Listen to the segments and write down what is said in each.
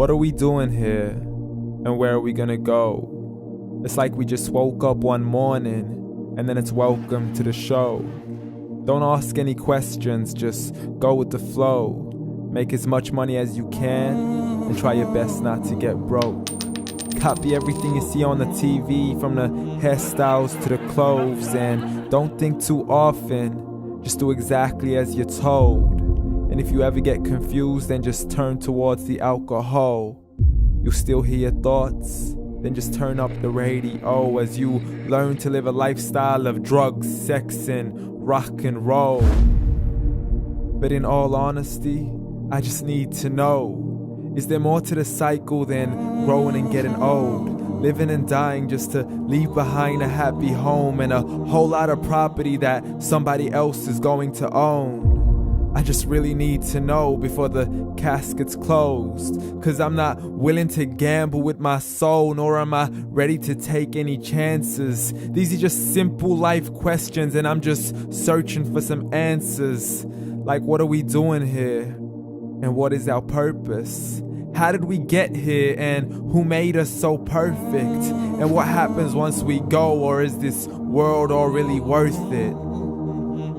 What are we doing here? And where are we gonna go? It's like we just woke up one morning and then it's welcome to the show. Don't ask any questions, just go with the flow. Make as much money as you can and try your best not to get broke. Copy everything you see on the TV, from the hairstyles to the clothes, and don't think too often, just do exactly as you're told. And if you ever get confused, then just turn towards the alcohol. You'll still hear your thoughts, then just turn up the radio as you learn to live a lifestyle of drugs, sex, and rock and roll. But in all honesty, I just need to know, is there more to the cycle than growing and getting old? Living and dying just to leave behind a happy home and a whole lot of property that somebody else is going to own. I just really need to know before the casket's closed, 'cause I'm not willing to gamble with my soul, nor am I ready to take any chances. These are just simple life questions and I'm just searching for some answers. Like, what are we doing here? And what is our purpose? How did we get here, and who made us so perfect? And what happens once we go, or is this world all really worth it?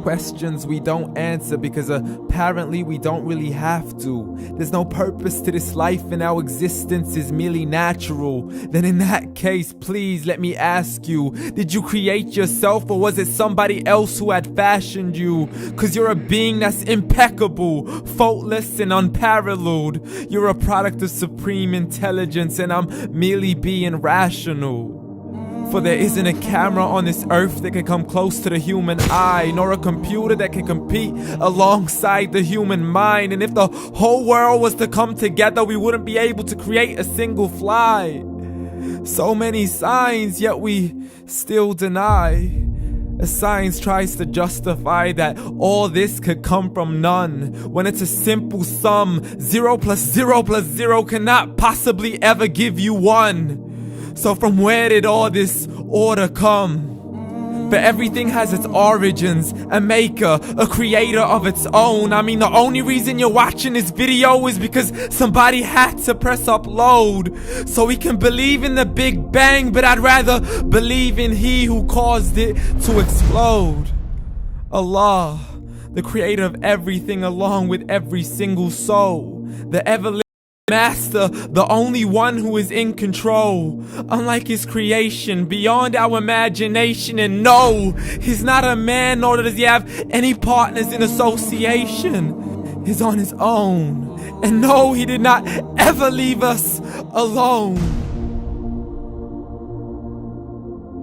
Questions we don't answer because apparently we don't really have to. There's no purpose to this life and our existence is merely natural. Then in that case, please let me ask you, did you create yourself, or was it somebody else who had fashioned you? 'Cause you're a being that's impeccable, faultless and unparalleled. You're a product of supreme intelligence and I'm merely being rational. For there isn't a camera on this earth that can come close to the human eye, nor a computer that can compete alongside the human mind. And if the whole world was to come together, we wouldn't be able to create a single fly. So many signs, yet we still deny. As science tries to justify that all this could come from none, when it's a simple sum. 0 plus 0 plus 0 cannot possibly ever give you 1. So from where did all this order come? But everything has its origins, a maker, a creator of its own. I mean, the only reason you're watching this video is because somebody had to press upload. So we can believe in the Big Bang, but I'd rather believe in He who caused it to explode. Allah, the creator of everything along with every single soul. The ever Master, the only one who is in control. Unlike his creation, beyond our imagination. And no, he's not a man, nor does he have any partners in association. He's on his own. And no, he did not ever leave us alone.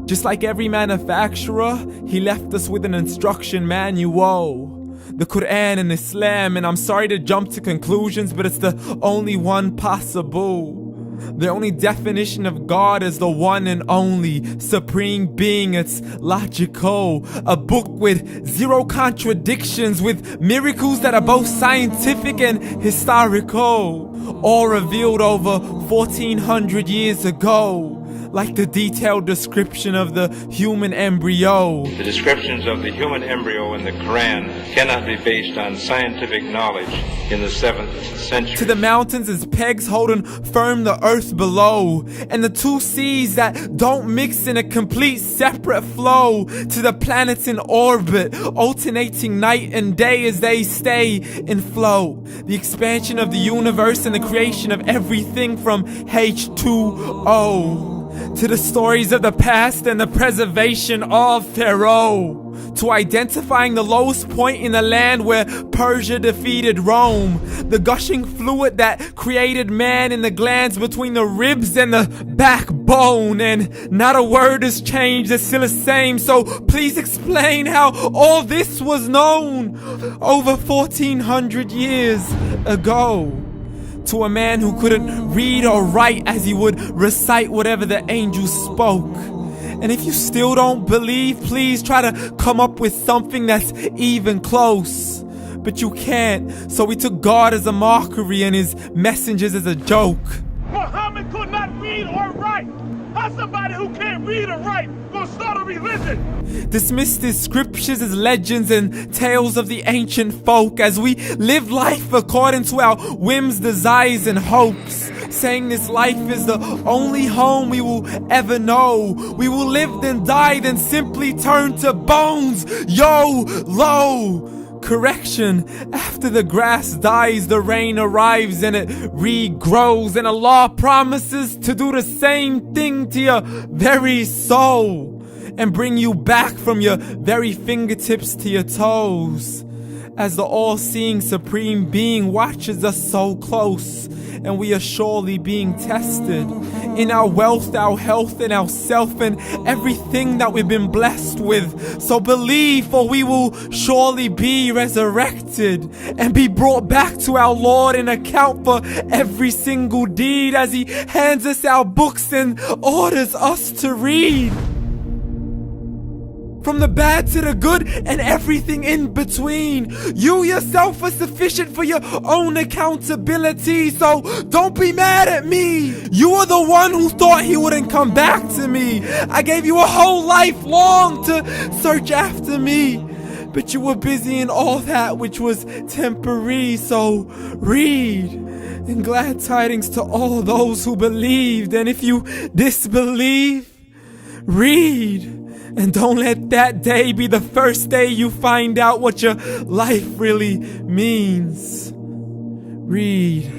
Just like every manufacturer, he left us with an instruction manual. The Quran and Islam, and I'm sorry to jump to conclusions, but it's the only one possible. The only definition of God is the one and only supreme being. It's logical, a book with 0 contradictions, with miracles that are both scientific and historical, all revealed over 1400 years ago. Like the detailed description of the human embryo. The descriptions of the human embryo in the Quran cannot be based on scientific knowledge in the 7th century. To the mountains as pegs holding firm the earth below, and the 2 seas that don't mix in a complete separate flow. To the planets in orbit, alternating night and day as they stay in flow. The expansion of the universe and the creation of everything from H2O. To the stories of the past and the preservation of Pharaoh. To identifying the lowest point in the land where Persia defeated Rome. The gushing fluid that created man in the glands between the ribs and the backbone. And not a word has changed, it's still the same. So please explain how all this was known over 1400 years ago. To a man who couldn't read or write, as he would recite whatever the angels spoke. And if you still don't believe, please try to come up with something that's even close. But you can't, so we took God as a mockery and his messengers as a joke. Muhammad could not read or write. How somebody who can't read or write gonna start a religion? Dismiss these scriptures as legends and tales of the ancient folk as we live life according to our whims, desires, and hopes. Saying this life is the only home we will ever know. We will live then die, then simply turn to bones. YOLO! Correction, after the grass dies, the rain arrives and it regrows, and Allah promises to do the same thing to your very soul and bring you back from your very fingertips to your toes, as the all-seeing supreme being watches us so close, and we are surely being tested in our wealth, our health, and our self, and everything that we've been blessed with. So believe, for we will surely be resurrected and be brought back to our Lord and account for every single deed as He hands us our books and orders us to read. From the bad to the good and everything in between. You yourself are sufficient for your own accountability, so don't be mad at me. You are the one who thought He wouldn't come back to me. I gave you a whole life long to search after me, but you were busy in all that which was temporary, so read. And glad tidings to all those who believed, and if you disbelieve, read. And don't let that day be the first day you find out what your life really means. Read.